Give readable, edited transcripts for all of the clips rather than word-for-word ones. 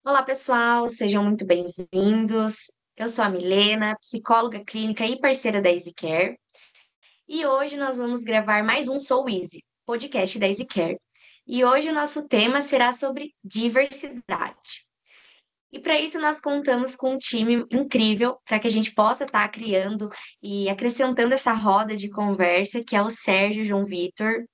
Olá, pessoal, sejam muito bem-vindos. Eu sou a Milena, psicóloga clínica e parceira da EasyCare, e hoje nós vamos gravar mais um Sou Easy, podcast da EasyCare. E hoje o nosso tema será sobre diversidade. E para isso nós contamos com um time incrível para que a gente possa estar criando e acrescentando essa roda de conversa, que é o Sérgio e o João Vitor.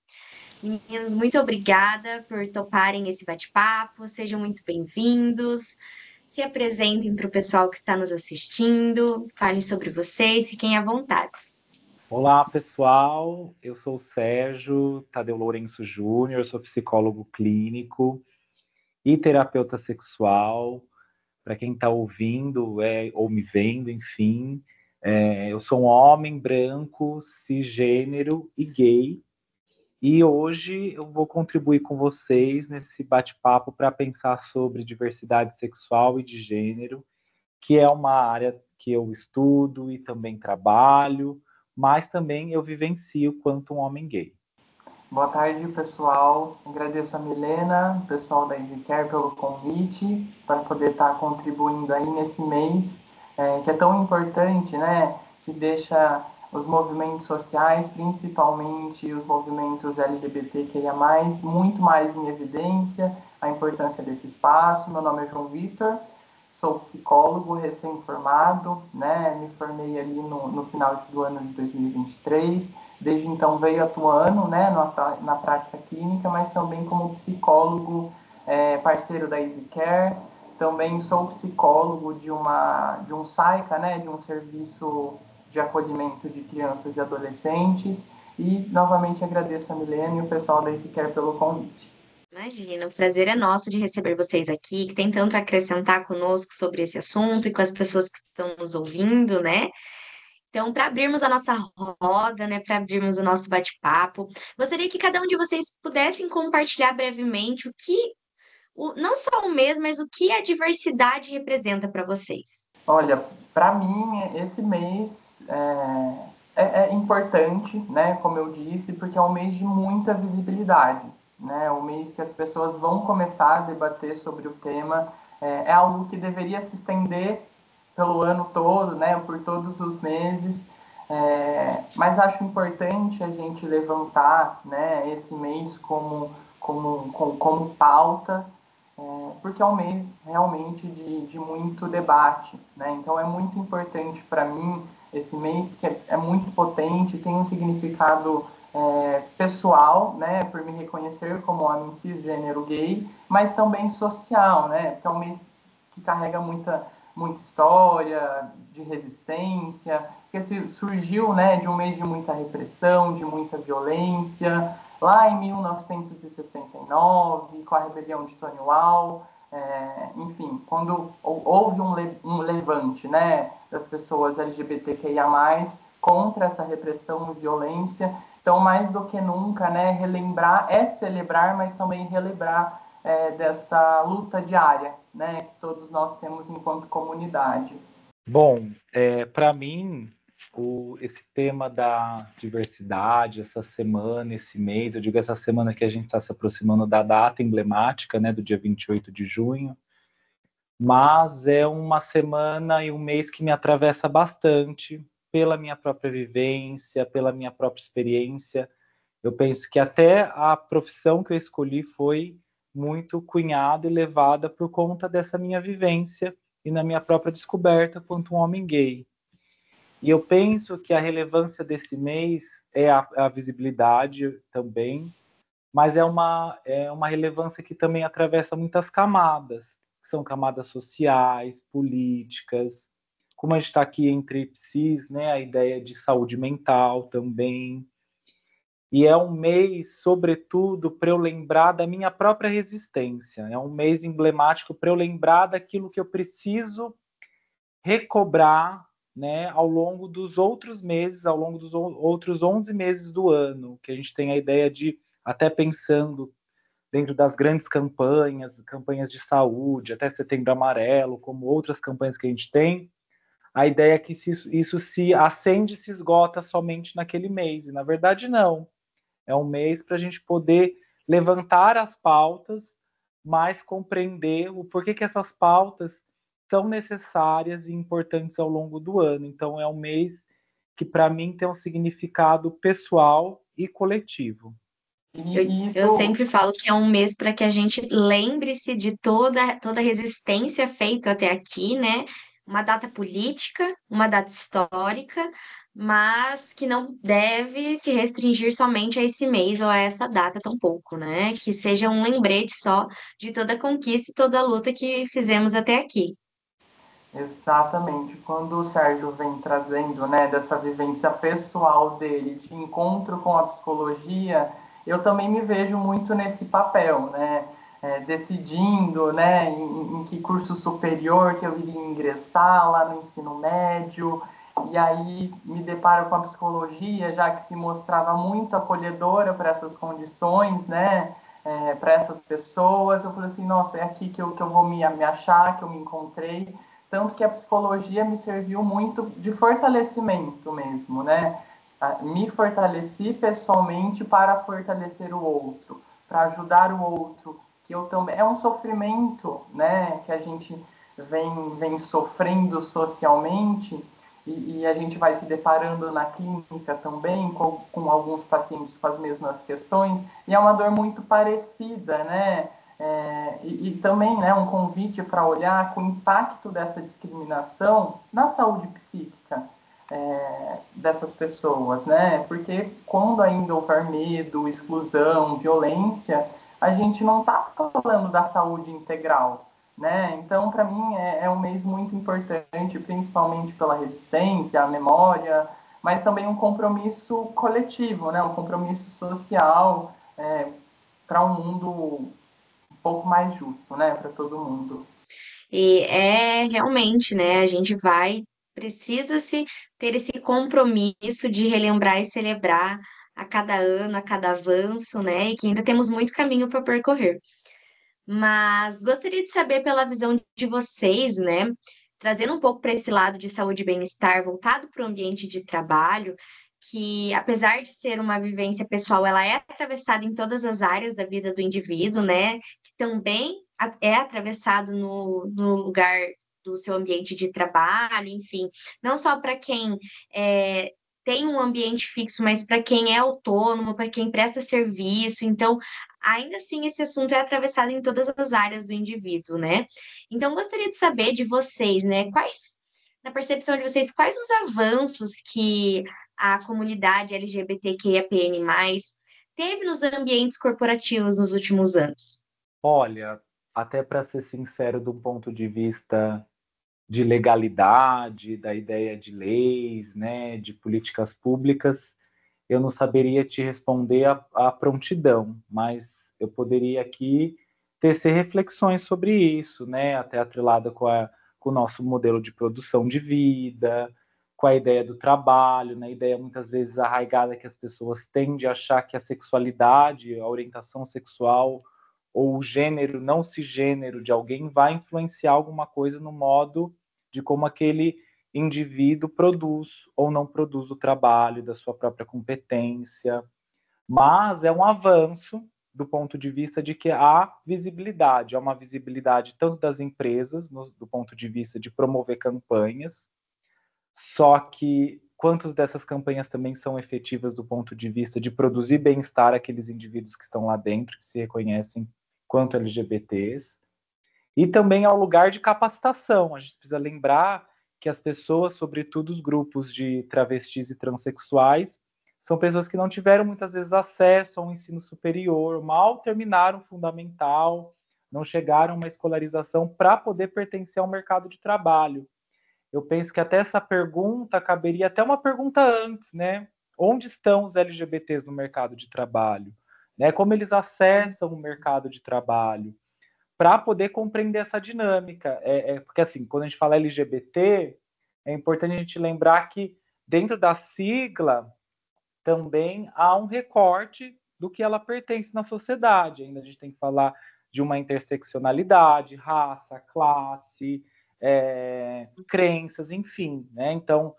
Meninos, muito obrigada por toparem esse bate-papo. Sejam muito bem-vindos. Se apresentem para o pessoal que está nos assistindo, falem sobre vocês, fiquem à vontade. Olá, pessoal. Eu sou o Sérgio Tadeu Lourenço Júnior, sou psicólogo clínico e terapeuta sexual. Para quem está ouvindo ou me vendo, enfim, eu sou um homem branco, cisgênero e gay. E hoje eu vou contribuir com vocês nesse bate-papo para pensar sobre diversidade sexual e de gênero, que é uma área que eu estudo e também trabalho, mas também eu vivencio quanto um homem gay. Boa tarde, pessoal. Agradeço a Milena, o pessoal da EasyCare pelo convite para poder estar contribuindo aí nesse mês que é tão importante, né? Que deixa os movimentos sociais, principalmente os movimentos LGBTQIA+, muito mais em evidência, a importância desse espaço. Meu nome é João Vitor, sou psicólogo recém-formado, né? Me formei ali no final do ano de 2023. Desde então veio atuando, né, na prática clínica, mas também como psicólogo, parceiro da EasyCare. Também sou psicólogo de um SAICA, né, de um serviço de acolhimento de crianças e adolescentes. E novamente agradeço a Milene e o pessoal da EasyCare pelo convite. Imagina, o prazer é nosso de receber vocês aqui, que tem tanto a acrescentar conosco sobre esse assunto e com as pessoas que estão nos ouvindo, né? Então, para abrirmos a nossa roda, né, para abrirmos o nosso bate-papo, gostaria que cada um de vocês pudessem compartilhar brevemente não só o mês, mas o que a diversidade representa para vocês. Olha, para mim, esse mês é importante, né, como eu disse, porque é um mês de muita visibilidade, né, é um mês que as pessoas vão começar a debater sobre o tema, é algo que deveria se estender pelo ano todo, né, por todos os meses, mas acho importante a gente levantar, né, esse mês como pauta, porque é um mês realmente de muito debate, né? Então é muito importante para mim esse mês, porque é muito potente, tem um significado pessoal, né? Por me reconhecer como homem cisgênero gay, mas também social, né? Porque é um mês que carrega muita história de resistência, que surgiu, né, de um mês de muita repressão, de muita violência, lá em 1969, com a rebelião de Stonewall, enfim, quando houve um levante, né, das pessoas LGBTQIA+, contra essa repressão e violência. Então, mais do que nunca, né, relembrar é celebrar, mas também relembrar dessa luta diária, né, que todos nós temos enquanto comunidade. Bom, para mim, esse tema da diversidade, essa semana, esse mês, eu digo essa semana que a gente está se aproximando da data emblemática, né, do dia 28 de junho, mas é uma semana e um mês que me atravessa bastante pela minha própria vivência, pela minha própria experiência. Eu penso que até a profissão que eu escolhi foi muito cunhada e levada por conta dessa minha vivência e na minha própria descoberta quanto um homem gay. E eu penso que a relevância desse mês é a visibilidade também, mas é uma relevância que também atravessa muitas camadas, que são camadas sociais, políticas, como a gente está aqui entre psis, né, a ideia de saúde mental também. E é um mês, sobretudo, para eu lembrar da minha própria resistência. É um mês emblemático para eu lembrar daquilo que eu preciso recobrar, né, ao longo dos outros meses, ao longo dos outros 11 meses do ano, que a gente tem a ideia de, até pensando dentro das grandes campanhas de saúde, até Setembro Amarelo, como outras campanhas que a gente tem, a ideia é que isso se acende e se esgota somente naquele mês. E, na verdade, não. É um mês para a gente poder levantar as pautas mas compreender o porquê que essas pautas são necessárias e importantes ao longo do ano. Então, é um mês que, para mim, tem um significado pessoal e coletivo. E Eu isso, sempre falo que é um mês para que a gente lembre-se de toda a resistência feita até aqui, né? Uma data política, uma data histórica, mas que não deve se restringir somente a esse mês ou a essa data tampouco, né? Que seja um lembrete só de toda a conquista e toda a luta que fizemos até aqui. exatamente, quando o Sérgio vem trazendo, né, dessa vivência pessoal dele, de encontro com a psicologia, eu também me vejo muito nesse papel, né, decidindo, né, em que curso superior que eu iria ingressar lá no ensino médio, e aí me deparo com a psicologia, já que se mostrava muito acolhedora para essas condições, né, para essas pessoas. Eu falei assim, nossa, é aqui que eu vou me achar, que eu me encontrei. Tanto que a psicologia me serviu muito de fortalecimento mesmo, né? Me fortaleci pessoalmente para fortalecer o outro, para ajudar o outro, que eu também é um sofrimento, né, que a gente vem sofrendo socialmente e a gente vai se deparando na clínica também com alguns pacientes com as mesmas questões e é uma dor muito parecida, né? E também, né, um convite para olhar com o impacto dessa discriminação na saúde psíquica dessas pessoas, né? Porque quando ainda houver medo, exclusão, violência, a gente não está falando da saúde integral, né? Então, para mim, é um mês muito importante, principalmente pela resistência, a memória, mas também um compromisso coletivo, né? Um compromisso social para um mundo um pouco mais justo, né? Para todo mundo. E é realmente, né? A gente precisa-se ter esse compromisso de relembrar e celebrar a cada ano, a cada avanço, né? E que ainda temos muito caminho para percorrer. Mas gostaria de saber pela visão de vocês, né? Trazendo um pouco para esse lado de saúde e bem-estar, voltado para o ambiente de trabalho, que apesar de ser uma vivência pessoal, ela é atravessada em todas as áreas da vida do indivíduo, né? Que também é atravessado no lugar do seu ambiente de trabalho, enfim, não só para quem tem um ambiente fixo, mas para quem é autônomo, para quem presta serviço. Então, ainda assim, esse assunto é atravessado em todas as áreas do indivíduo, né? Então, gostaria de saber de vocês, né? Na percepção de vocês, quais os avanços que a comunidade LGBTQIAPN+, teve nos ambientes corporativos nos últimos anos? Olha, até para ser sincero, do ponto de vista de legalidade, da ideia de leis, né, de políticas públicas, eu não saberia te responder a prontidão, mas eu poderia aqui tecer reflexões sobre isso, né, até atrelada com o nosso modelo de produção de vida, com a ideia do trabalho, né, a ideia muitas vezes arraigada que as pessoas têm de achar que a sexualidade, a orientação sexual ou o gênero, não cisgênero de alguém vai influenciar alguma coisa no modo de como aquele indivíduo produz ou não produz o trabalho, da sua própria competência. Mas é um avanço do ponto de vista de que há visibilidade, há uma visibilidade tanto das empresas, do ponto de vista de promover campanhas, só que quantas dessas campanhas também são efetivas do ponto de vista de produzir bem-estar àqueles indivíduos que estão lá dentro, que se reconhecem quanto LGBTs, e também ao lugar de capacitação. A gente precisa lembrar que as pessoas, sobretudo os grupos de travestis e transexuais, são pessoas que não tiveram muitas vezes acesso a um ensino superior, mal terminaram o fundamental, não chegaram a uma escolarização para poder pertencer ao mercado de trabalho. Eu penso que até essa pergunta caberia até uma pergunta antes, né? Onde estão os LGBTs no mercado de trabalho? Né? Como eles acessam o mercado de trabalho? Para poder compreender essa dinâmica. Porque, assim, quando a gente fala LGBT, é importante a gente lembrar que dentro da sigla também há um recorte do que ela pertence na sociedade. Ainda a gente tem que falar de uma interseccionalidade, raça, classe, crenças, enfim. Né? Então,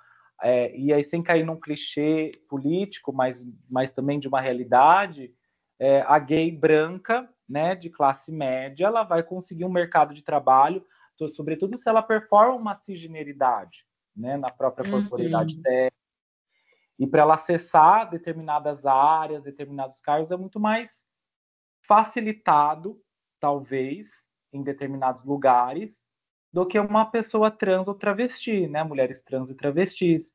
e aí sem cair num clichê político, mas também de uma realidade, a gay branca, né, de classe média, ela vai conseguir um mercado de trabalho, sobretudo se ela performa uma cisgeneridade, né, na própria corporeidade dela. E para ela acessar determinadas áreas, determinados cargos, é muito mais facilitado, talvez, em determinados lugares, do que uma pessoa trans ou travesti, né? Mulheres trans e travestis.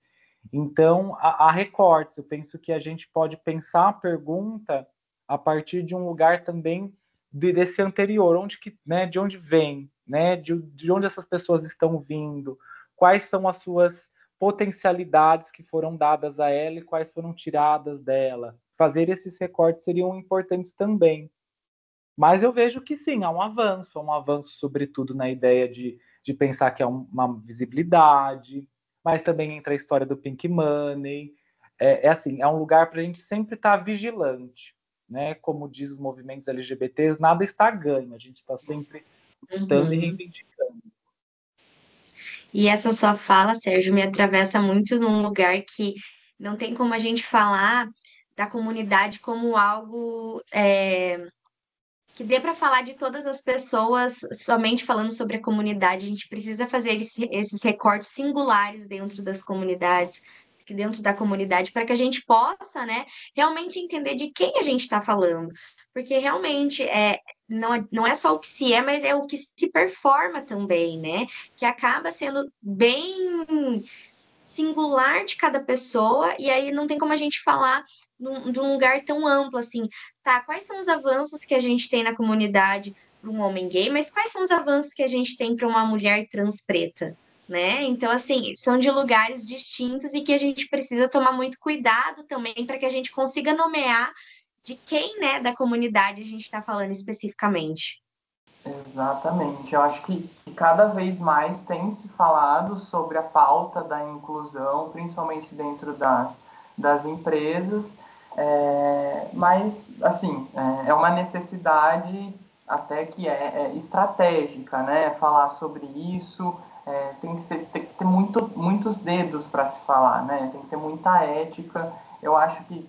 Então, há recortes. Eu penso que a gente pode pensar a pergunta a partir de um lugar também desse anterior, né, de onde vem, né, de onde essas pessoas estão vindo, quais são as suas potencialidades que foram dadas a ela e quais foram tiradas dela. Fazer esses recortes seriam importantes também. Mas eu vejo que sim, há um avanço sobretudo na ideia de pensar que é uma visibilidade, mas também entra a história do Pink Money. Assim, é um lugar para a gente sempre estar vigilante, né? Como diz os movimentos LGBTs, nada está ganho, a gente está sempre lutando e reivindicando. E essa sua fala, Sérgio, me atravessa muito num lugar que não tem como a gente falar da comunidade como algo que dê para falar de todas as pessoas somente falando sobre a comunidade. A gente precisa fazer esses recortes singulares dentro das comunidades, dentro da comunidade, para que a gente possa, né, realmente entender de quem a gente está falando. Porque realmente não é só o que se é, mas é o que se performa também, né? Que acaba sendo bem singular de cada pessoa, e aí não tem como a gente falar de um lugar tão amplo assim, tá? Quais são os avanços que a gente tem na comunidade para um homem gay, mas quais são os avanços que a gente tem para uma mulher trans preta? Né? Então, assim, são de lugares distintos e que a gente precisa tomar muito cuidado também para que a gente consiga nomear de quem, né, da comunidade a gente está falando especificamente. Exatamente. Eu acho que cada vez mais tem se falado sobre a pauta da inclusão, principalmente dentro das empresas, mas, assim, é uma necessidade até que é estratégica, né? Falar sobre isso, tem que ter muitos dedos para se falar, né? Tem que ter muita ética. Eu acho que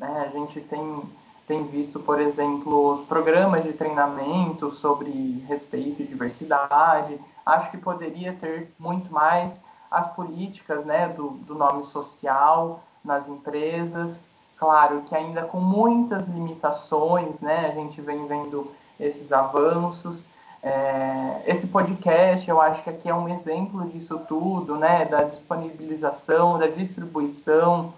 a gente tem visto, por exemplo, os programas de treinamento sobre respeito e diversidade. Acho que poderia ter muito mais as políticas, né, do nome social nas empresas. Claro que ainda com muitas limitações, né, a gente vem vendo esses avanços. Esse podcast, eu acho que aqui é um exemplo disso tudo, né, da disponibilização, da distribuição,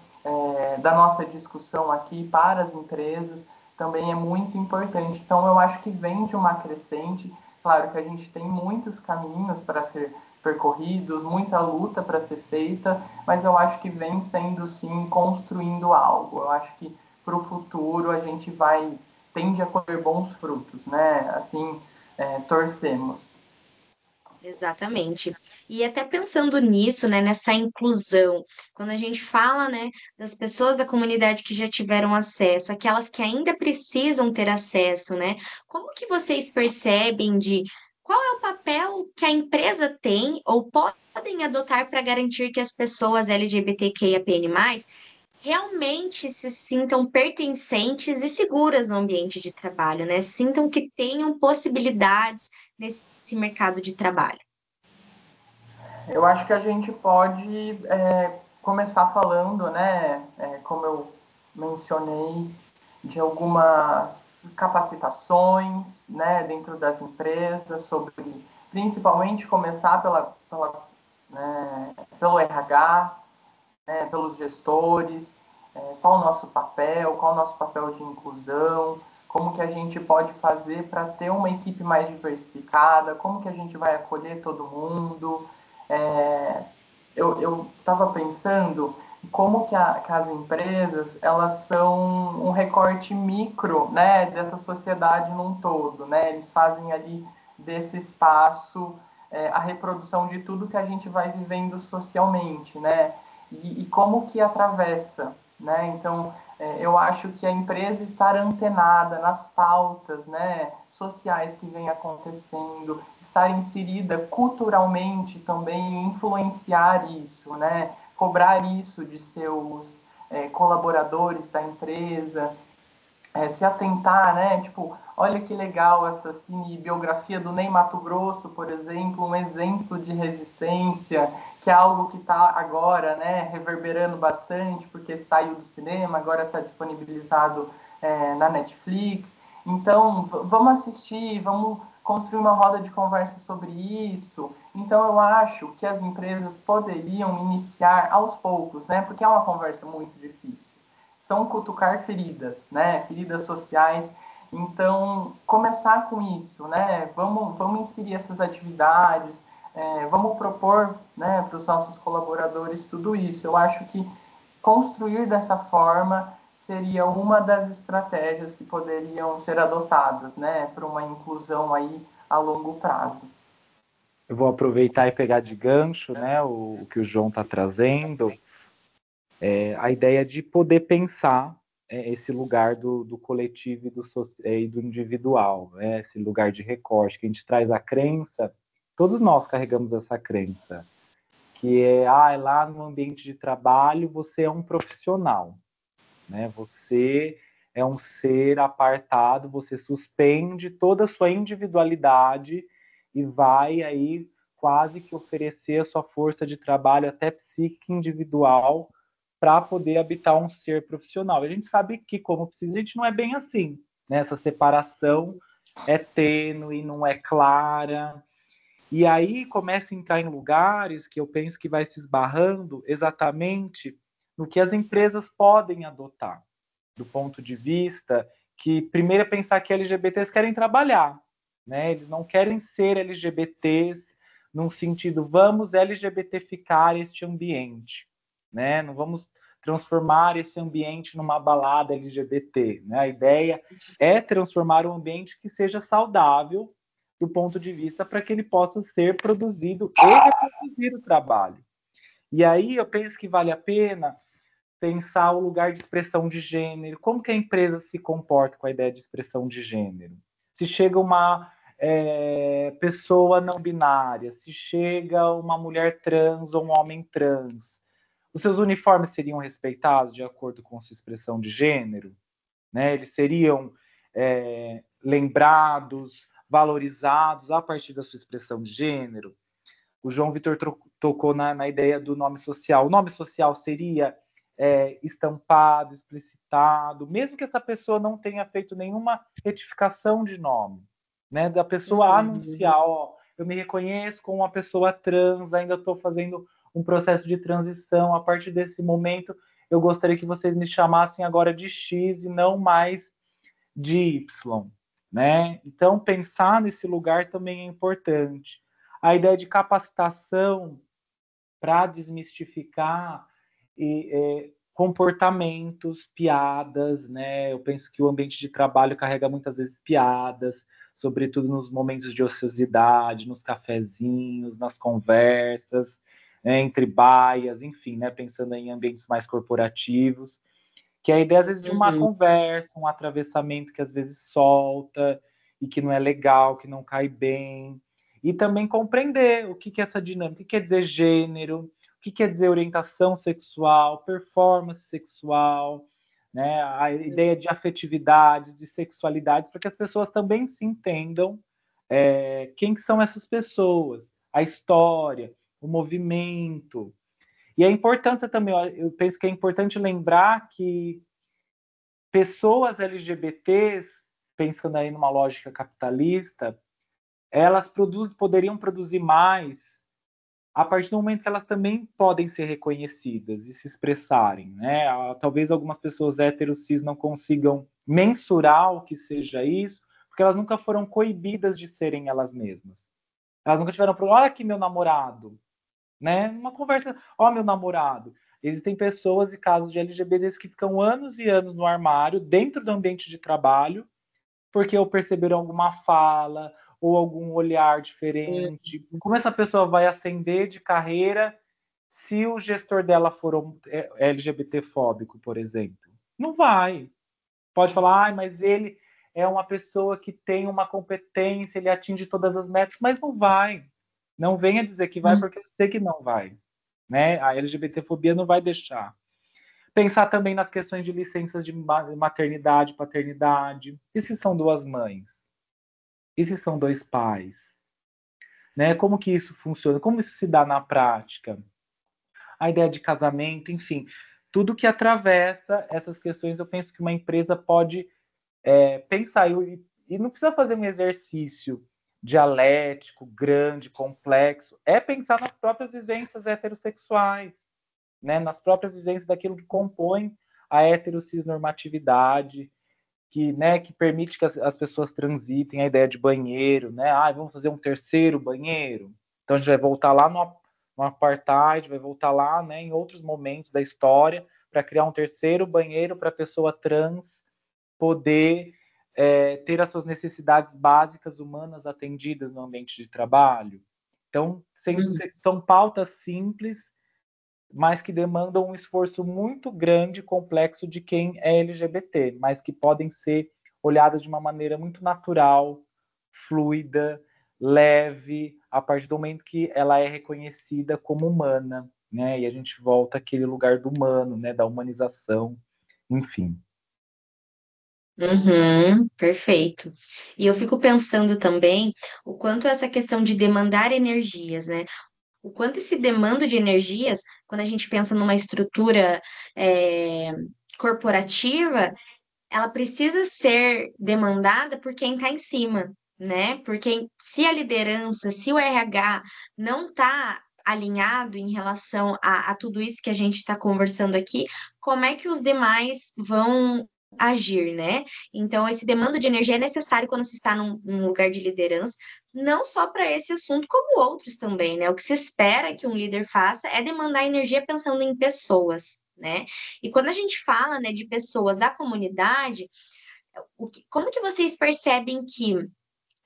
da nossa discussão aqui para as empresas também é muito importante. Então, eu acho que vem de uma crescente. Claro que a gente tem muitos caminhos para ser percorridos, muita luta para ser feita, mas eu acho que vem sendo, sim, construindo algo. Eu acho que para o futuro a gente tende a colher bons frutos, né? Assim, torcemos. Exatamente. E até pensando nisso, né, nessa inclusão, quando a gente fala, né, das pessoas da comunidade que já tiveram acesso, aquelas que ainda precisam ter acesso, né, como que vocês percebem de qual é o papel que a empresa tem ou podem adotar para garantir que as pessoas LGBTQIAPN+, realmente se sintam pertencentes e seguras no ambiente de trabalho, né? Sintam que tenham possibilidades nesse mercado de trabalho. Eu acho que a gente pode começar falando, né, como eu mencionei, de algumas capacitações, né, dentro das empresas, sobre principalmente começar pelo RH, né, pelos gestores, qual o nosso papel de inclusão, como que a gente pode fazer para ter uma equipe mais diversificada, como que a gente vai acolher todo mundo. Eu estava pensando como que as empresas elas são um recorte micro, né, dessa sociedade num todo, né? Eles fazem ali desse espaço a reprodução de tudo que a gente vai vivendo socialmente, né? E como que atravessa, né? Então, eu acho que a empresa estar antenada nas pautas, né, sociais que vem acontecendo, estar inserida culturalmente também, influenciar isso, né, cobrar isso de seus colaboradores da empresa, se atentar, né? Tipo, olha que legal essa cinebiografia do Ney Matogrosso, por exemplo, um exemplo de resistência, que é algo que está agora, né, reverberando bastante, porque saiu do cinema, agora está disponibilizado na Netflix. Então, vamos assistir, vamos construir uma roda de conversa sobre isso. Então, eu acho que as empresas poderiam iniciar aos poucos, né? Porque é uma conversa muito difícil. São cutucar feridas, né? Feridas sociais. Então, começar com isso, né? Vamos inserir essas atividades, vamos propor, né, para os nossos colaboradores tudo isso. Eu acho que construir dessa forma seria uma das estratégias que poderiam ser adotadas, né, para uma inclusão aí a longo prazo. Eu vou aproveitar e pegar de gancho, né, o que o João está trazendo, a ideia de poder pensar esse lugar do coletivo e do individual, né, esse lugar de recorte, que a gente traz a crença, todos nós carregamos essa crença, que lá no ambiente de trabalho você é um profissional, né, você é um ser apartado, você suspende toda a sua individualidade e vai aí quase que oferecer a sua força de trabalho até psíquica individual para poder habitar um ser profissional. A gente sabe que, como precisa, a gente não é bem assim, né? Essa separação é tênue, não é clara, e aí começa a entrar em lugares que eu penso que vai se esbarrando exatamente no que as empresas podem adotar, do ponto de vista que, primeiro, é pensar que LGBTs querem trabalhar, né? Eles não querem ser LGBTs num sentido, vamos LGBTificar este ambiente, né? Não vamos transformar esse ambiente numa balada LGBT, né? A ideia é transformar um ambiente que seja saudável do ponto de vista para que ele possa ser produzido e reproduzir o trabalho. E aí eu penso que vale a pena pensar o lugar de expressão de gênero, como que a empresa se comporta com a ideia de expressão de gênero. Se chega uma pessoa não binária, se chega uma mulher trans ou um homem trans, os seus uniformes seriam respeitados de acordo com sua expressão de gênero? Né? Eles seriam lembrados, valorizados a partir da sua expressão de gênero? O João Vitor tocou na ideia do nome social. O nome social seria estampado, explicitado, mesmo que essa pessoa não tenha feito nenhuma retificação de nome, né? Da pessoa anunciar, eu me reconheço como uma pessoa trans, ainda estou fazendo um processo de transição, a partir desse momento eu gostaria que vocês me chamassem agora de X e não mais de Y, né? Então, pensar nesse lugar também é importante. A ideia de capacitação para desmistificar comportamentos, piadas, né? Eu penso que o ambiente de trabalho carrega muitas vezes piadas, sobretudo nos momentos de ociosidade, nos cafezinhos, nas conversas, entre baias, enfim, né? Pensando em ambientes mais corporativos, que é a ideia, às vezes, de uma conversa, um atravessamento que às vezes solta e que não é legal, que não cai bem. E também compreender o que é essa dinâmica, o que quer dizer gênero, o que quer dizer orientação sexual, performance sexual, né? A ideia de afetividades, de sexualidades, para que as pessoas também se entendam quem são essas pessoas, a história, o movimento. E a importância também, eu penso que é importante lembrar que pessoas LGBTs, pensando aí numa lógica capitalista, elas poderiam produzir mais a partir do momento que elas também podem ser reconhecidas e se expressarem, né? Talvez algumas pessoas héteros cis não consigam mensurar o que seja isso, porque elas nunca foram coibidas de serem elas mesmas. Elas nunca tiveram problema, olha aqui meu namorado, né? Uma conversa, ó, meu namorado. Existem pessoas e casos de LGBTs que ficam anos e anos no armário, dentro do ambiente de trabalho, porque ou perceberam alguma fala, ou algum olhar diferente. Como essa pessoa vai ascender de carreira se o gestor dela for LGBT-fóbico, por exemplo? Não vai. Pode falar, mas ele é uma pessoa que tem uma competência, ele atinge todas as metas, mas não vai. Não venha dizer que vai, porque eu sei que não vai. Né? A LGBTfobia não vai deixar. Pensar também nas questões de licenças de maternidade, paternidade. E se são duas mães? E se são dois pais? Né? Como que isso funciona? Como isso se dá na prática? A ideia de casamento, enfim, tudo que atravessa essas questões, eu penso que uma empresa pode pensar, e não precisa fazer um exercício dialético, grande, complexo, é pensar nas próprias vivências heterossexuais, né? Nas próprias vivências daquilo que compõe a heterossexualidade, que permite que as pessoas transitem, a ideia de banheiro, né? Vamos fazer um terceiro banheiro. Então a gente vai voltar lá no apartheid, vai voltar lá, né, em outros momentos da história para criar um terceiro banheiro para a pessoa trans poder ter as suas necessidades básicas humanas atendidas no ambiente de trabalho. Então, são pautas simples, mas que demandam um esforço muito grande e complexo de quem é LGBT, mas que podem ser olhadas de uma maneira muito natural, fluida, leve, a partir do momento que ela é reconhecida como humana, né? E a gente volta àquele lugar do humano, né? Da humanização, enfim. Uhum, perfeito. E eu fico pensando também o quanto essa questão de demandar energias, né? O quanto esse demando de energias, quando a gente pensa numa estrutura é, corporativa, ela precisa ser demandada por quem está em cima, né? Porque se a liderança, se o RH não está alinhado em relação a tudo isso que a gente está conversando aqui, como é que os demais vão agir, né? Então, esse demando de energia é necessário quando se está num lugar de liderança, não só para esse assunto, como outros também, né? O que se espera que um líder faça é demandar energia pensando em pessoas, né? E quando a gente fala, né, de pessoas da comunidade, como que vocês percebem que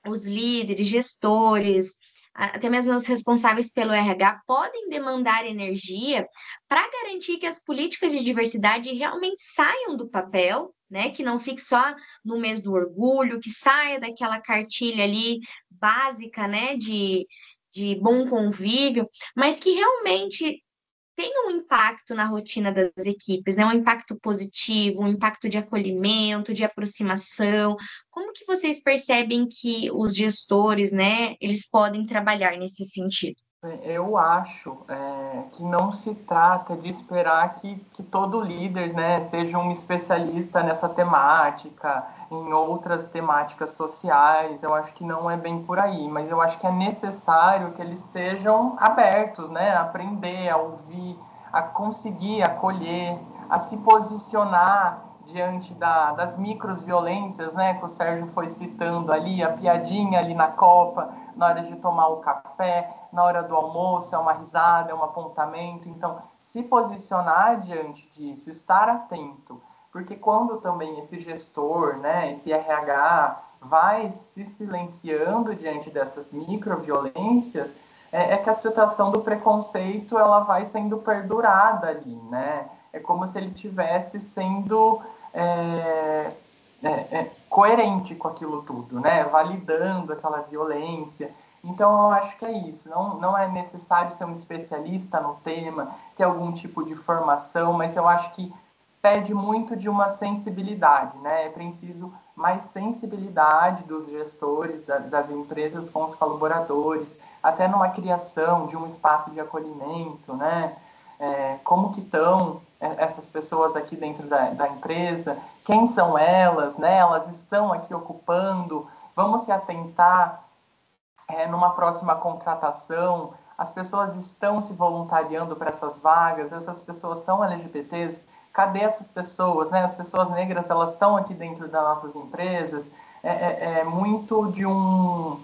os líderes, gestores, até mesmo os responsáveis pelo RH podem demandar energia para garantir que as políticas de diversidade realmente saiam do papel, né? Que não fique só no mês do orgulho, que saia daquela cartilha ali básica, né? De bom convívio, mas que realmente tem um impacto na rotina das equipes, né? Um impacto positivo, um impacto de acolhimento, de aproximação. Como que vocês percebem que os gestores, né, eles podem trabalhar nesse sentido? Eu acho que não se trata de esperar que todo líder, né, seja um especialista nessa temática, em outras temáticas sociais. Eu acho que não é bem por aí, mas eu acho que é necessário que eles estejam abertos, né, a aprender, a ouvir, a conseguir acolher, a se posicionar diante das microviolências, né, que o Sérgio foi citando ali, a piadinha ali na copa, na hora de tomar o café, na hora do almoço, é uma risada, é um apontamento. Então, se posicionar diante disso, estar atento, porque quando também esse gestor, né, esse RH, vai se silenciando diante dessas microviolências, é que a situação do preconceito ela vai sendo perdurada ali, né? É como se ele tivesse sendo coerente com aquilo tudo, né? Validando aquela violência. Então, eu acho que é isso. Não é necessário ser um especialista no tema, ter algum tipo de formação, mas eu acho que pede muito de uma sensibilidade, né? É preciso mais sensibilidade dos gestores, das empresas com os colaboradores, até numa criação de um espaço de acolhimento, né? Como que estão essas pessoas aqui dentro da empresa, quem são elas, né? Elas estão aqui ocupando, vamos se atentar numa próxima contratação, as pessoas estão se voluntariando para essas vagas, essas pessoas são LGBTs, cadê essas pessoas, né? As pessoas negras, elas estão aqui dentro das nossas empresas, muito de o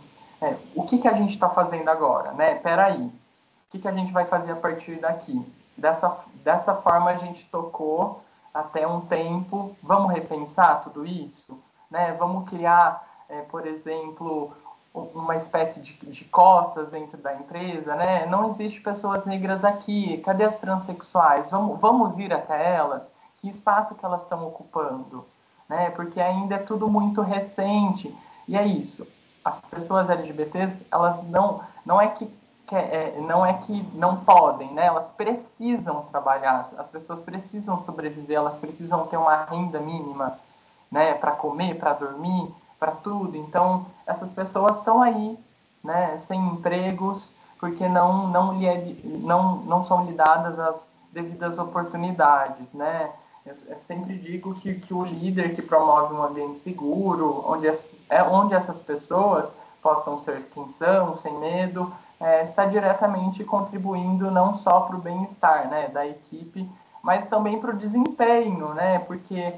que a gente está fazendo agora, né? Peraí, o que a gente vai fazer a partir daqui? Dessa forma a gente tocou até um tempo, vamos repensar tudo isso? Né? Vamos criar, por exemplo, uma espécie de cotas dentro da empresa, né? Não existe pessoas negras aqui, cadê as transexuais? Vamos ir até elas? Que espaço que elas estão ocupando? Né? Porque ainda é tudo muito recente. E é isso. As pessoas LGBTs, elas não é que não é que não podem, né? Elas precisam trabalhar, as pessoas precisam sobreviver, elas precisam ter uma renda mínima, né? Para comer, para dormir, para tudo. Então, essas pessoas estão aí, né? Sem empregos, porque não são lhe dadas as devidas oportunidades, né? Eu sempre digo que o líder que promove um ambiente seguro, onde essas pessoas possam ser quem são, sem medo, está diretamente contribuindo não só para o bem-estar, né, da equipe, mas também para o desempenho, né, porque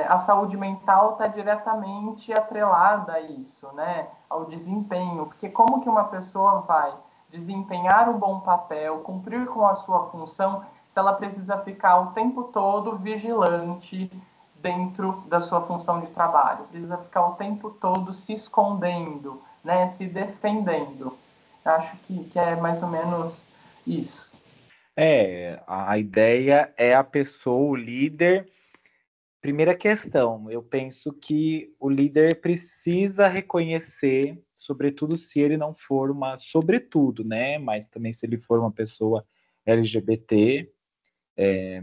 a saúde mental está diretamente atrelada a isso, né, ao desempenho, porque como que uma pessoa vai desempenhar um bom papel, cumprir com a sua função, se ela precisa ficar o tempo todo vigilante dentro da sua função de trabalho, precisa ficar o tempo todo se escondendo, né, se defendendo. Acho que é mais ou menos isso. A ideia é a pessoa, o líder. Primeira questão, eu penso que o líder precisa reconhecer, sobretudo se ele não for sobretudo, né? Mas também se ele for uma pessoa LGBT,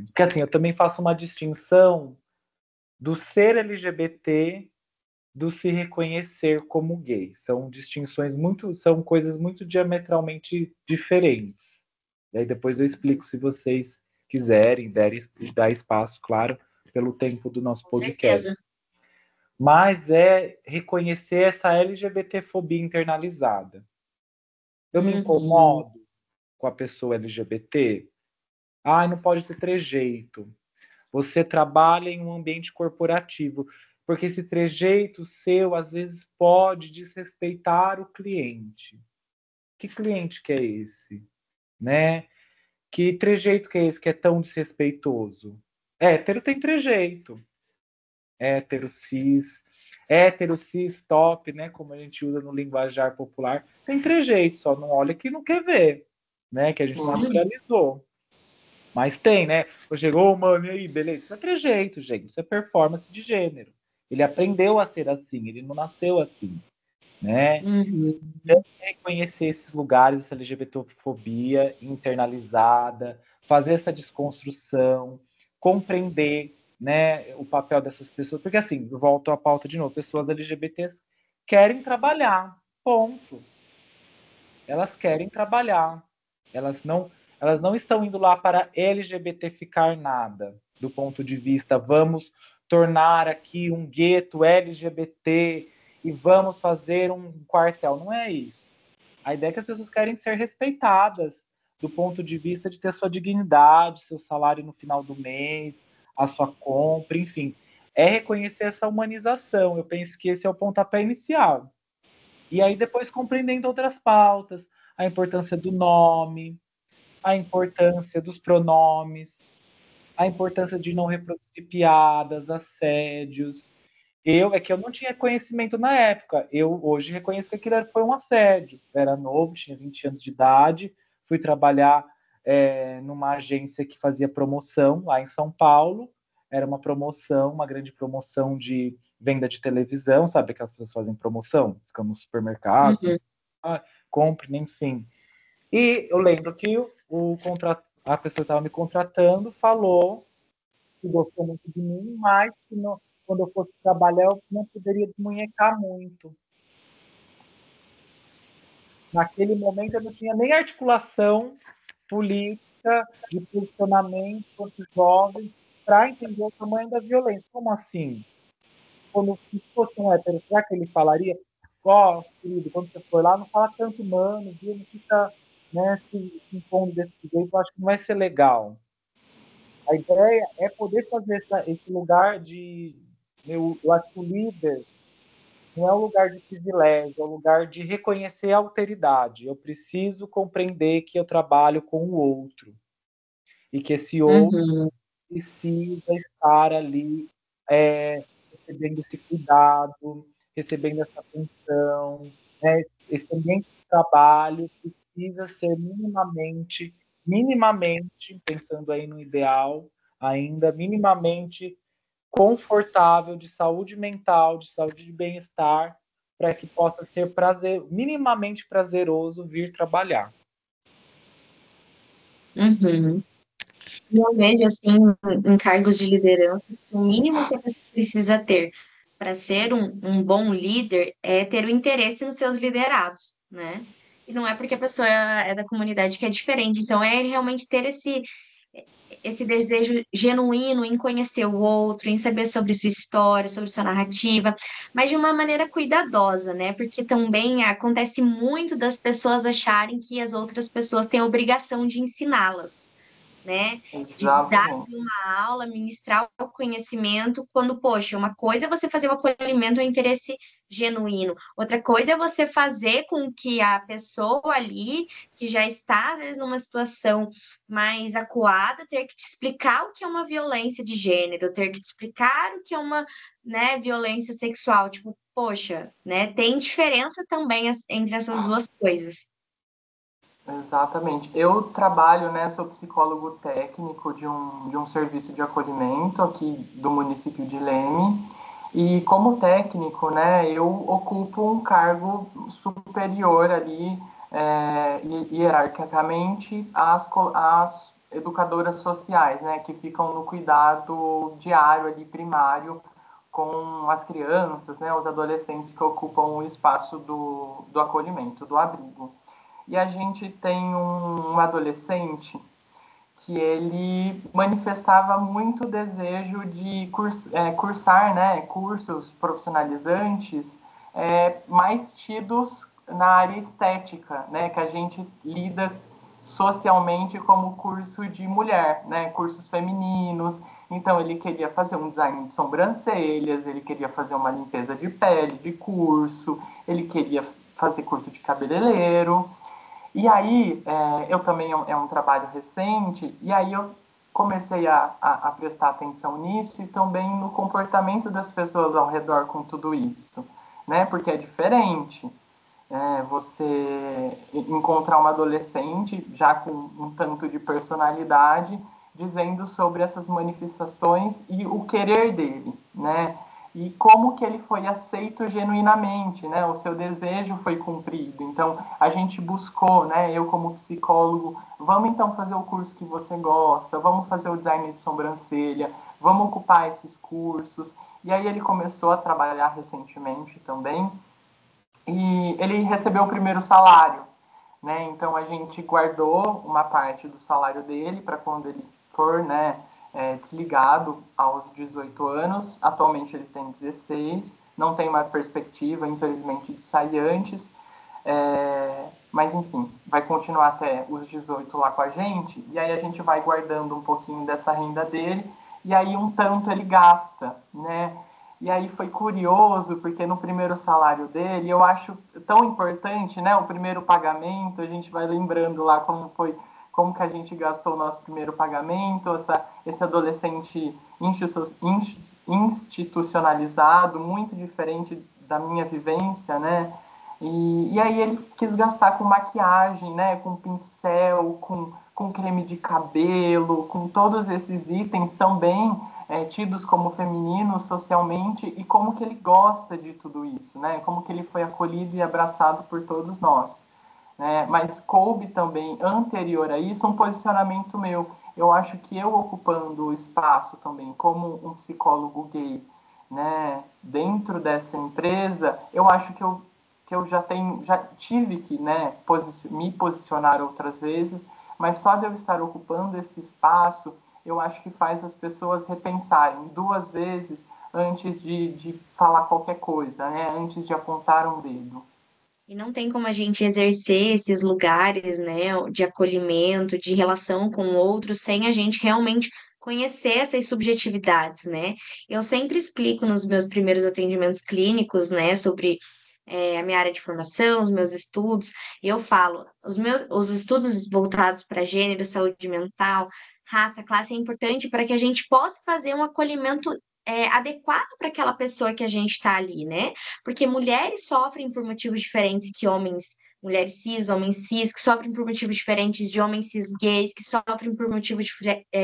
porque assim, eu também faço uma distinção do ser LGBT do se reconhecer como gay. São coisas muito diametralmente diferentes. E aí depois eu explico se vocês quiserem, dar espaço, claro, pelo tempo do nosso Com podcast. certeza. Mas é reconhecer essa LGBTfobia internalizada. Eu me incomodo com a pessoa LGBT? Ai, não pode ter trejeito. Você trabalha em um ambiente corporativo, porque esse trejeito seu às vezes pode desrespeitar o cliente. Que cliente que é esse, né? Que trejeito que é esse que é tão desrespeitoso? Hétero tem trejeito. Hétero, cis, top, né? Como a gente usa no linguajar popular, tem trejeito, só não olha que não quer ver, né? Que a gente naturalizou. Mas tem, né? Chegou, mano, e aí, beleza? Isso é trejeito, gente. Isso é performance de gênero. Ele aprendeu a ser assim, ele não nasceu assim, né? Então, reconhecer esses lugares, essa LGBTfobia internalizada, fazer essa desconstrução, compreender, né, o papel dessas pessoas. Porque, assim, eu volto à pauta de novo, pessoas LGBTs querem trabalhar, ponto. Elas querem trabalhar. Elas não estão indo lá para LGBTificar nada, do ponto de vista, vamos tornar aqui um gueto LGBT e vamos fazer um quartel. Não é isso. A ideia é que as pessoas querem ser respeitadas do ponto de vista de ter sua dignidade, seu salário no final do mês, a sua compra, enfim. É reconhecer essa humanização. Eu penso que esse é o pontapé inicial. E aí depois compreendendo outras pautas, a importância do nome, a importância dos pronomes, a importância de não reproduzir piadas, assédios. É que eu não tinha conhecimento na época. Eu hoje reconheço que aquilo foi um assédio. Eu era novo, tinha 20 anos de idade, fui trabalhar numa agência que fazia promoção lá em São Paulo. Era uma promoção, uma grande promoção de venda de televisão, sabe? Que as pessoas fazem promoção, ficam nos supermercados, compre, enfim. E eu lembro que a pessoa que estava me contratando falou que gostou muito de mim, mas que quando eu fosse trabalhar eu não poderia desmunhecar muito. Naquele momento eu não tinha nem articulação política de posicionamento contra os jovens para entender o tamanho da violência. Como assim? Se fosse um hétero, será que ele falaria? Querido, quando você for lá, não fala tanto, mano, viu? Não fica, né, se impondo desse jeito, eu acho que não vai ser legal. A ideia é poder fazer esse lugar de. Eu acho que o líder não é um lugar de privilégio, é um lugar de reconhecer a alteridade. Eu preciso compreender que eu trabalho com o outro e que esse outro precisa estar ali recebendo esse cuidado, recebendo essa atenção. Né? Esse ambiente de trabalho precisa ser minimamente, pensando aí no ideal, ainda minimamente confortável, de saúde mental, de saúde de bem-estar, para que possa ser minimamente prazeroso vir trabalhar. Uhum. E eu vejo, assim, em cargos de liderança, que o mínimo que a pessoa precisa ter para ser um bom líder é ter o interesse nos seus liderados, né? E não é porque a pessoa é da comunidade que é diferente, então é realmente ter esse desejo genuíno em conhecer o outro, em saber sobre sua história, sobre sua narrativa, mas de uma maneira cuidadosa, né? Porque também acontece muito das pessoas acharem que as outras pessoas têm a obrigação de ensiná-las, né? De dar Exatamente. uma aula, ministrar o conhecimento, quando, poxa, uma coisa é você fazer o acolhimento ao interesse genuíno, outra coisa é você fazer com que a pessoa ali, que já está, às vezes, numa situação mais acuada, ter que te explicar o que é uma violência de gênero, ter que te explicar o que é uma, né, violência sexual. Tipo, poxa, né? Tem diferença também entre essas duas coisas. Exatamente. Eu trabalho, né, sou psicólogo técnico de um serviço de acolhimento aqui do município de Leme. E como técnico, né, eu ocupo um cargo superior ali, hierarquicamente, às educadoras sociais, né, que ficam no cuidado diário ali, primário, com as crianças, né, os adolescentes que ocupam o espaço do acolhimento, do abrigo. E a gente tem um adolescente que ele manifestava muito desejo de cursar, né, cursos profissionalizantes mais tidos na área estética, né, que a gente lida socialmente como curso de mulher, né, cursos femininos. Então ele queria fazer um design de sobrancelhas, ele queria fazer uma limpeza de pele de curso, ele queria fazer curso de cabeleireiro. E aí, eu também é um trabalho recente, e aí eu comecei a prestar atenção nisso e também no comportamento das pessoas ao redor com tudo isso, né? Porque é diferente, você encontrar uma adolescente já com um tanto de personalidade dizendo sobre essas manifestações e o querer dele, né? E como que ele foi aceito genuinamente, né? O seu desejo foi cumprido. Então, a gente buscou, né? Eu como psicólogo, vamos então fazer o curso que você gosta, vamos fazer o design de sobrancelha, vamos ocupar esses cursos. E aí ele começou a trabalhar recentemente também, e ele recebeu o primeiro salário, né? Então a gente guardou uma parte do salário dele para quando ele for, né, desligado aos 18 anos. Atualmente ele tem 16, não tem uma perspectiva, infelizmente, de sair antes. Mas enfim, vai continuar até os 18 lá com a gente, e aí a gente vai guardando um pouquinho dessa renda dele, e aí um tanto ele gasta, né? E aí foi curioso, porque no primeiro salário dele, eu acho tão importante, né? O primeiro pagamento, a gente vai lembrando lá como foi, como que a gente gastou o nosso primeiro pagamento, esse adolescente institucionalizado, muito diferente da minha vivência, né? E aí ele quis gastar com maquiagem, né? Com pincel, com creme de cabelo, com todos esses itens também tidos como femininos socialmente, e como que ele gosta de tudo isso, né? Como que ele foi acolhido e abraçado por todos nós. Né? Mas coube também, anterior a isso, um posicionamento meu. Eu acho que eu ocupando o espaço também como um psicólogo gay, né, dentro dessa empresa, eu acho que eu já tive que, né, me posicionar outras vezes, mas só de eu estar ocupando esse espaço, eu acho que faz as pessoas repensarem duas vezes antes de falar qualquer coisa, né, antes de apontar um dedo. E não tem como a gente exercer esses lugares, né, de acolhimento, de relação com outros, sem a gente realmente conhecer essas subjetividades, né? Eu sempre explico nos meus primeiros atendimentos clínicos, né, sobre a minha área de formação, os meus estudos, e eu falo, os estudos voltados para gênero, saúde mental, raça, classe é importante para que a gente possa fazer um acolhimento adequado para aquela pessoa que a gente está ali, né? Porque mulheres sofrem por motivos diferentes que homens mulheres cis, homens cis, que sofrem por motivos diferentes de homens cis gays, que sofrem por motivos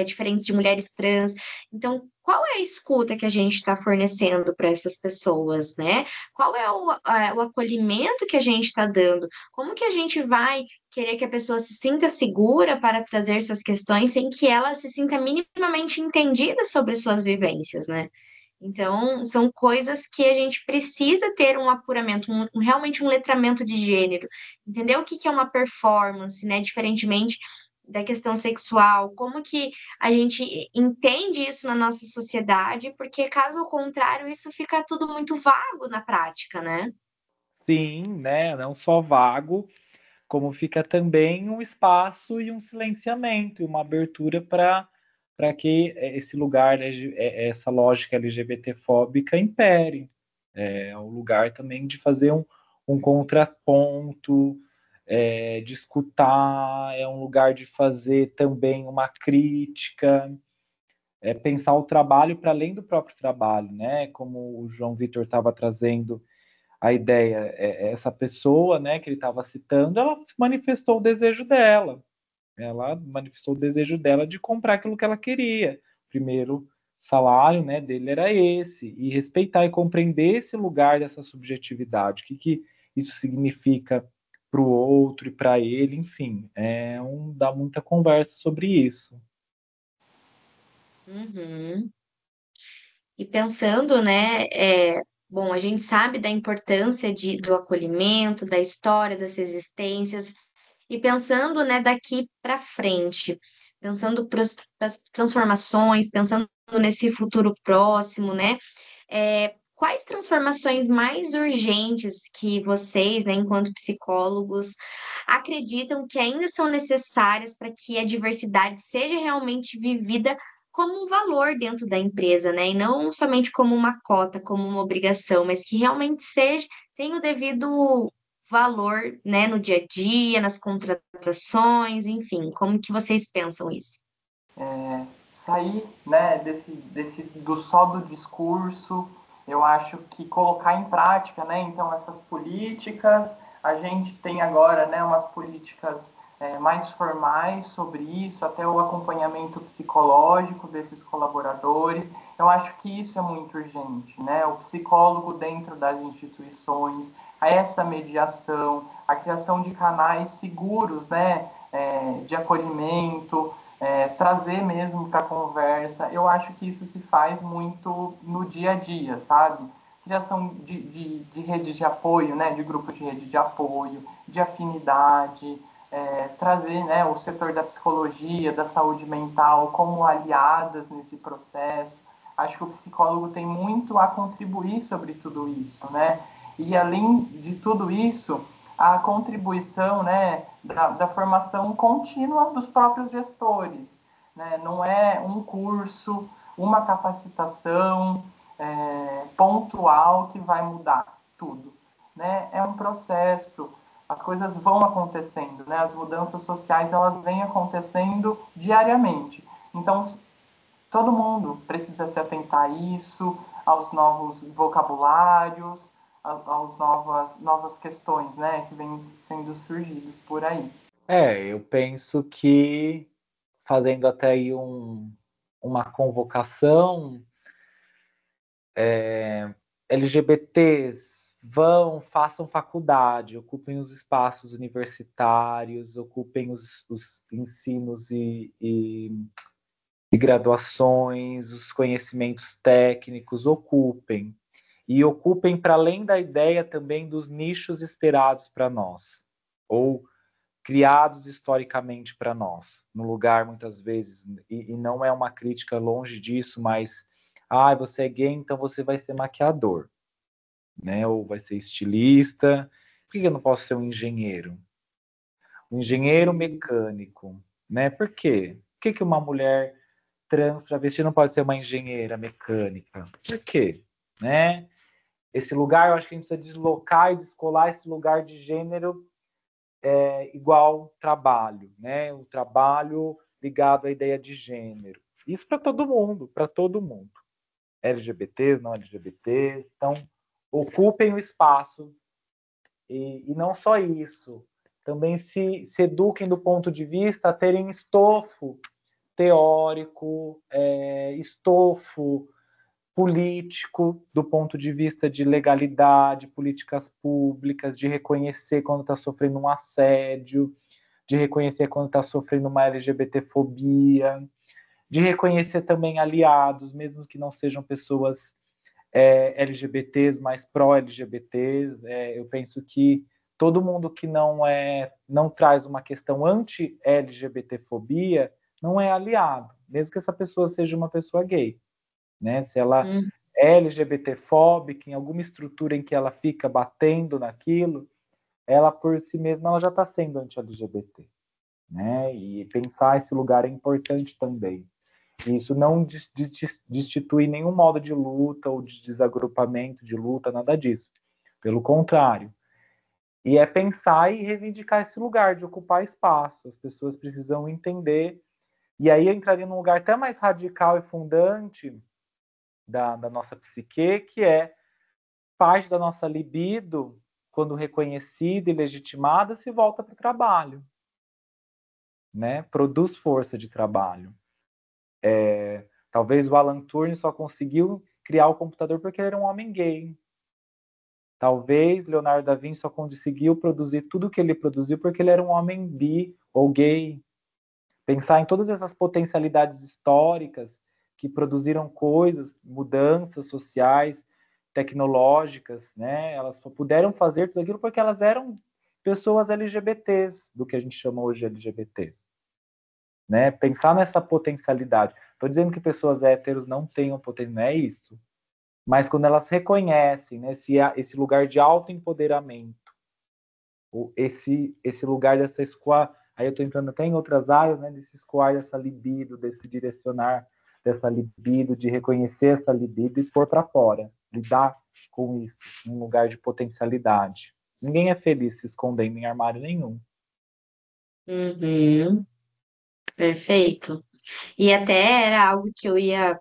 diferentes de mulheres trans. Então, qual é a escuta que a gente está fornecendo para essas pessoas, né? Qual é o acolhimento que a gente está dando? Como que a gente vai querer que a pessoa se sinta segura para trazer suas questões sem que ela se sinta minimamente entendida sobre suas vivências, né? Então, são coisas que a gente precisa ter um apuramento, realmente um letramento de gênero, entender o que que é uma performance, né? Diferentemente da questão sexual, como que a gente entende isso na nossa sociedade, porque caso contrário, isso fica tudo muito vago na prática, né? Sim, né? Não só vago, como fica também um espaço e um silenciamento, e uma abertura para que esse lugar, essa lógica LGBT-fóbica impere. É um lugar também de fazer um contraponto, de escutar, é um lugar de fazer também uma crítica, pensar o trabalho para além do próprio trabalho, né? Como o João Vitor estava trazendo a ideia, essa pessoa, né, que ele estava citando, ela manifestou o desejo dela. Ela manifestou o desejo dela de comprar aquilo que ela queria. O primeiro salário, né, dele era esse. E respeitar e compreender esse lugar dessa subjetividade. O que isso significa para o outro e para ele, enfim. Dá muita conversa sobre isso. Uhum. E pensando, né, bom, a gente sabe da importância do acolhimento, da história, das resistências, e pensando, né, daqui para frente, pensando para as transformações, pensando nesse futuro próximo, né, quais transformações mais urgentes que vocês, né, enquanto psicólogos, acreditam que ainda são necessárias para que a diversidade seja realmente vivida como um valor dentro da empresa, né? E não somente como uma cota, como uma obrigação, mas que realmente tenha o devido valor, né, no dia a dia, nas contratações, enfim, como que vocês pensam isso? Sair, né, do só do discurso, eu acho que colocar em prática, né, então essas políticas, a gente tem agora, né, umas políticas mais formais sobre isso, até o acompanhamento psicológico desses colaboradores. Eu acho que isso é muito urgente, né, o psicólogo dentro das instituições, essa mediação, a criação de canais seguros, né, de acolhimento, trazer mesmo para a conversa. Eu acho que isso se faz muito no dia a dia, sabe? Criação de redes de apoio, né? De grupos de rede de apoio, de afinidade, trazer, né, o setor da psicologia, da saúde mental como aliadas nesse processo. Acho que o psicólogo tem muito a contribuir sobre tudo isso, né? E além de tudo isso, a contribuição, né, da formação contínua dos próprios gestores. Né? Não é um curso, uma capacitação pontual que vai mudar tudo. Né? É um processo, as coisas vão acontecendo, né? As mudanças sociais elas vêm acontecendo diariamente. Então, todo mundo precisa se atentar a isso, aos novos vocabulários, aos novas questões, né, que vêm sendo surgidas por aí. Eu penso que, fazendo até aí uma convocação, LGBTs façam faculdade, ocupem os espaços universitários, ocupem os ensinos e graduações, os conhecimentos técnicos, ocupem. E ocupem para além da ideia também dos nichos esperados para nós, ou criados historicamente para nós, no lugar muitas vezes, e não é uma crítica longe disso, mas você é gay, então você vai ser maquiador, né? Ou vai ser estilista. Por que eu não posso ser um engenheiro? Um engenheiro mecânico, né? Por quê? Por que uma mulher trans travesti não pode ser uma engenheira mecânica? Por quê? Né? Esse lugar, eu acho que a gente precisa deslocar e descolar esse lugar de gênero igual trabalho, né? O trabalho ligado à ideia de gênero. Isso para todo mundo, para todo mundo. LGBTs, não LGBTs. Então, ocupem o espaço E não só isso, também se eduquem do ponto de vista a terem estofo teórico, estofo político, do ponto de vista de legalidade, políticas públicas, de reconhecer quando está sofrendo um assédio, de reconhecer quando está sofrendo uma LGBTfobia, de reconhecer também aliados, mesmo que não sejam pessoas LGBTs, mas pró-LGBTs. Eu penso que todo mundo que não traz uma questão anti-LGBTfobia não é aliado, mesmo que essa pessoa seja uma pessoa gay, né? Se ela é LGBTfóbica, em alguma estrutura em que ela fica batendo naquilo, ela por si mesma ela já está sendo anti-LGBT, né? E pensar esse lugar é importante também. Isso não destitui nenhum modo de luta ou de desagrupamento de luta, nada disso. Pelo contrário. E é pensar e reivindicar esse lugar, de ocupar espaço. As pessoas precisam entender. E aí eu entraria num lugar até mais radical e fundante da nossa psique, que é parte da nossa libido, quando reconhecida e legitimada, se volta para o trabalho, né? Produz força de trabalho. Talvez o Alan Turing só conseguiu criar o computador porque ele era um homem gay. Talvez Leonardo da Vinci só conseguiu produzir tudo que ele produziu porque ele era um homem bi ou gay. Pensar em todas essas potencialidades históricas que produziram coisas, mudanças sociais, tecnológicas, né? Elas só puderam fazer tudo aquilo porque elas eram pessoas LGBTs, do que a gente chama hoje de LGBTs. Né? Pensar nessa potencialidade. Estou dizendo que pessoas héteros não tenham potencial, não é isso. Mas quando elas reconhecem, né, esse lugar de autoempoderamento, esse lugar dessa escoar, aí eu estou entrando até em outras áreas, né, desse escoar dessa libido, desse direcionar dessa libido, de reconhecer essa libido e pôr para fora, lidar com isso, num lugar de potencialidade. Ninguém é feliz se escondendo em armário nenhum. Uhum, perfeito. E até era algo que eu ia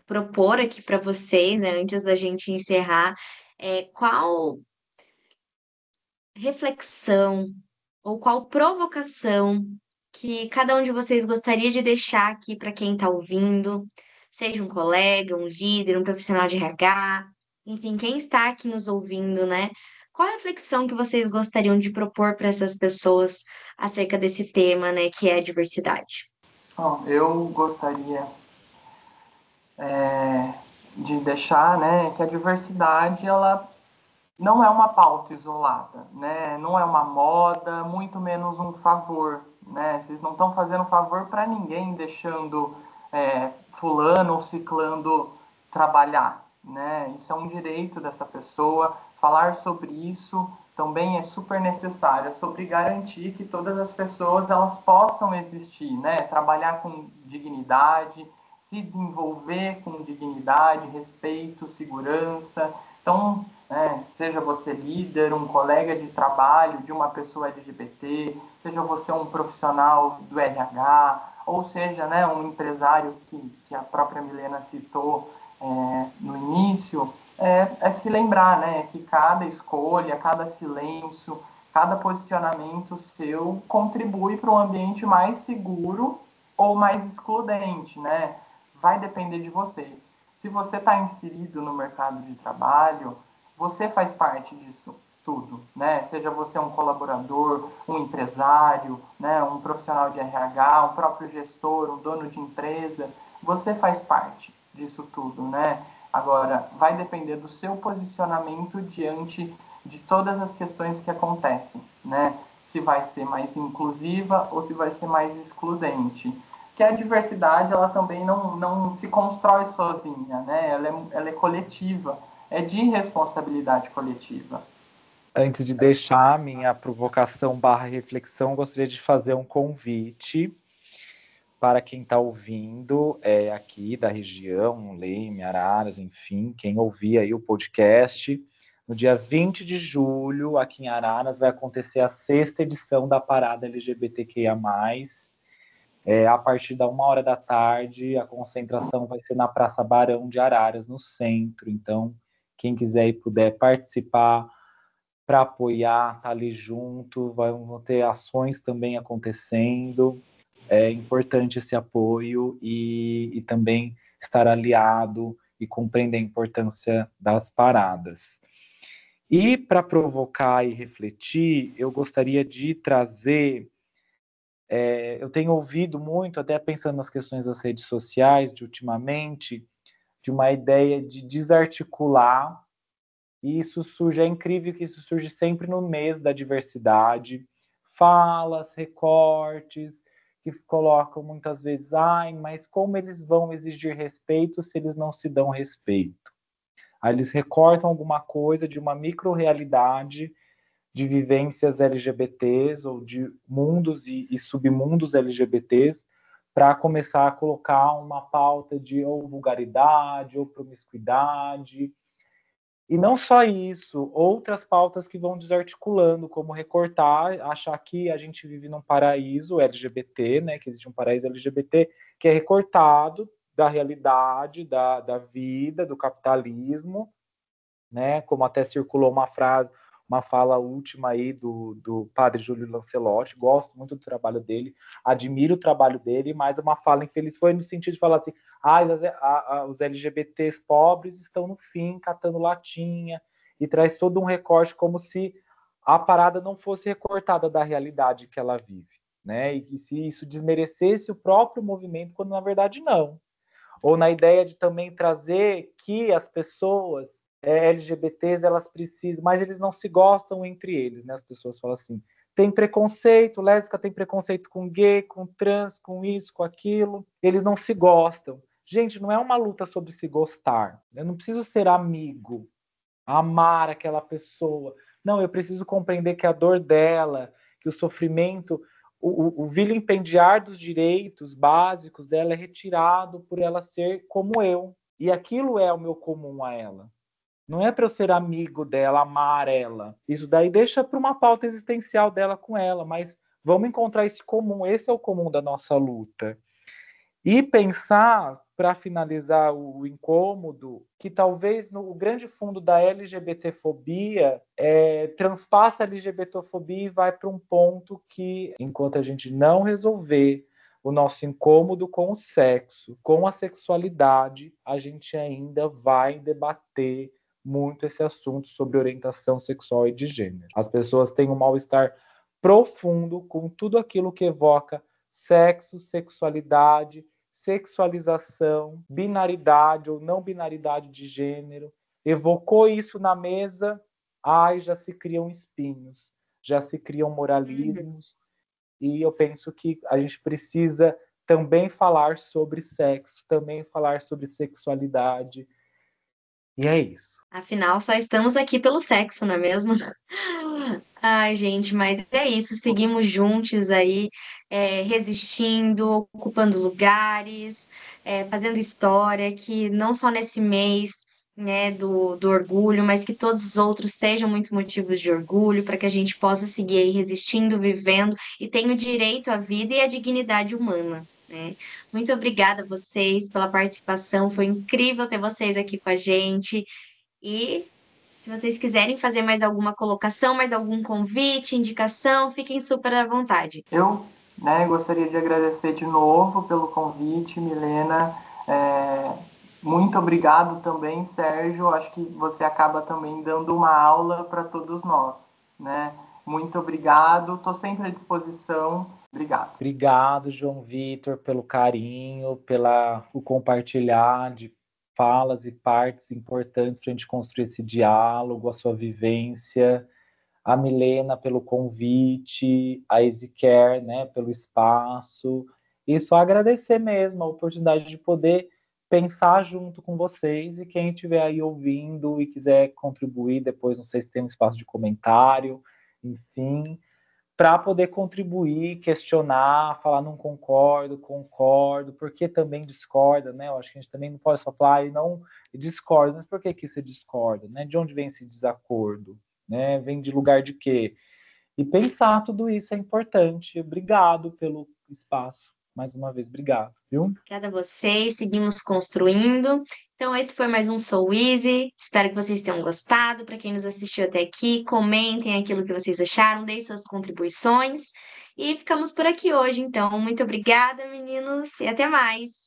propor aqui para vocês, né, antes da gente encerrar, qual reflexão ou qual provocação que cada um de vocês gostaria de deixar aqui para quem está ouvindo, seja um colega, um líder, um profissional de RH, enfim, quem está aqui nos ouvindo, né? Qual a reflexão que vocês gostariam de propor para essas pessoas acerca desse tema, né, que é a diversidade? Bom, eu gostaria de deixar, né, que a diversidade ela não é uma pauta isolada, né? Não é uma moda, muito menos um favor, né? Vocês não estão fazendo favor para ninguém, deixando fulano ou ciclano trabalhar, né? Isso é um direito dessa pessoa. Falar sobre isso também é super necessário, é sobre garantir que todas as pessoas elas possam existir, né? Trabalhar com dignidade, se desenvolver com dignidade, respeito, segurança. Então, seja você líder, um colega de trabalho de uma pessoa LGBT, seja você um profissional do RH, ou seja, né, um empresário que a própria Milena citou no início, se lembrar, né, que cada escolha, cada silêncio, cada posicionamento seu contribui para um ambiente mais seguro ou mais excludente, né? Vai depender de você. Se você está inserido no mercado de trabalho, você faz parte disso tudo, né? Seja você um colaborador, um empresário, né? Um profissional de RH, um próprio gestor, um dono de empresa, você faz parte disso tudo, né? Agora, vai depender do seu posicionamento diante de todas as questões que acontecem, né? Se vai ser mais inclusiva ou se vai ser mais excludente. Que a diversidade ela também não se constrói sozinha, né? Ela é coletiva, é de responsabilidade coletiva. Antes de deixar minha provocação barra reflexão, gostaria de fazer um convite para quem está ouvindo aqui da região, Leme, Araras, enfim, quem ouvir aí o podcast. No dia 20 de julho, aqui em Araras, vai acontecer a 6ª edição da Parada LGBTQIA+. A partir da 1h da tarde, a concentração vai ser na Praça Barão de Araras, no centro. Então, quem quiser e puder participar, para apoiar, estar ali junto, vão ter ações também acontecendo. É importante esse apoio e também estar aliado e compreender a importância das paradas. E para provocar e refletir, eu gostaria de trazer, eu tenho ouvido muito, até pensando nas questões das redes sociais de ultimamente, de uma ideia de desarticular, e isso surge, é incrível que isso surge sempre no mês da diversidade, falas, recortes, que colocam muitas vezes, ai, mas como eles vão exigir respeito se eles não se dão respeito? Aí eles recortam alguma coisa de uma micro-realidade de vivências LGBTs ou de mundos e submundos LGBTs para começar a colocar uma pauta de ou vulgaridade ou promiscuidade. E não só isso, outras pautas que vão desarticulando, como recortar, achar que a gente vive num paraíso LGBT, né, que existe um paraíso LGBT, que é recortado da realidade, da vida, do capitalismo, né, como até circulou uma frase, uma fala última aí do padre Júlio Lancelotti, gosto muito do trabalho dele, admiro o trabalho dele, mas uma fala infeliz foi no sentido de falar assim, os LGBTs pobres estão no fim catando latinha, e traz todo um recorte como se a parada não fosse recortada da realidade que ela vive, né, e que se isso desmerecesse o próprio movimento, quando na verdade não. Ou na ideia de também trazer que as pessoas LGBTs, elas precisam, mas eles não se gostam entre eles, né? As pessoas falam assim, tem preconceito, lésbica tem preconceito com gay, com trans, com isso, com aquilo, eles não se gostam. Gente, não é uma luta sobre se gostar, eu não preciso ser amigo, amar aquela pessoa, não, eu preciso compreender que a dor dela, que o sofrimento, o vilipendiar dos direitos básicos dela é retirado por ela ser como eu, e aquilo é o meu comum a ela. Não é para eu ser amigo dela, amar ela. Isso daí deixa para uma pauta existencial dela com ela, mas vamos encontrar esse comum. Esse é o comum da nossa luta. E pensar, para finalizar o incômodo, que talvez o grande fundo da LGBTfobia transpassa a LGBTfobia e vai para um ponto que, enquanto a gente não resolver o nosso incômodo com o sexo, com a sexualidade, a gente ainda vai debater muito esse assunto sobre orientação sexual e de gênero. As pessoas têm um mal-estar profundo com tudo aquilo que evoca sexo, sexualidade, sexualização, binaridade ou não binaridade de gênero. Evocou isso na mesa, já se criam espinhos, já se criam moralismos, e eu penso que a gente precisa também falar sobre sexo, também falar sobre sexualidade, e é isso. Afinal, só estamos aqui pelo sexo, não é mesmo? Ai, gente, mas é isso. Seguimos juntos aí, resistindo, ocupando lugares, fazendo história, que não só nesse mês, né, do orgulho, mas que todos os outros sejam muitos motivos de orgulho, para que a gente possa seguir aí resistindo, vivendo e tenha o direito à vida e à dignidade humana, né? Muito obrigada a vocês pela participação. Foi incrível ter vocês aqui com a gente. E se vocês quiserem fazer mais alguma colocação, mais algum convite, indicação, fiquem super à vontade. Eu, gostaria de agradecer de novo pelo convite, Milena. Muito obrigado também, Sérgio. Acho que você acaba também dando uma aula para todos nós, né? Muito obrigado. Estou sempre à disposição. Obrigado. Obrigado, João Vitor, pelo carinho, o compartilhar de falas e partes importantes para a gente construir esse diálogo, a sua vivência, a Milena pelo convite, a EasyCare, né, pelo espaço, e só agradecer mesmo a oportunidade de poder pensar junto com vocês, e quem estiver aí ouvindo e quiser contribuir depois, não sei se tem um espaço de comentário, enfim, para poder contribuir, questionar, falar não concordo, concordo, por que também discorda, né? Eu acho que a gente também não pode só falar e não discorda, mas por que você discorda, né? De onde vem esse desacordo, né? Vem de lugar de quê? E pensar tudo isso é importante. Obrigado pelo espaço. Mais uma vez, obrigado, viu? Obrigada a vocês, seguimos construindo. Então, esse foi mais um Soul Easy. Espero que vocês tenham gostado. Para quem nos assistiu até aqui, comentem aquilo que vocês acharam, deem suas contribuições. E ficamos por aqui hoje, então. Muito obrigada, meninos, e até mais.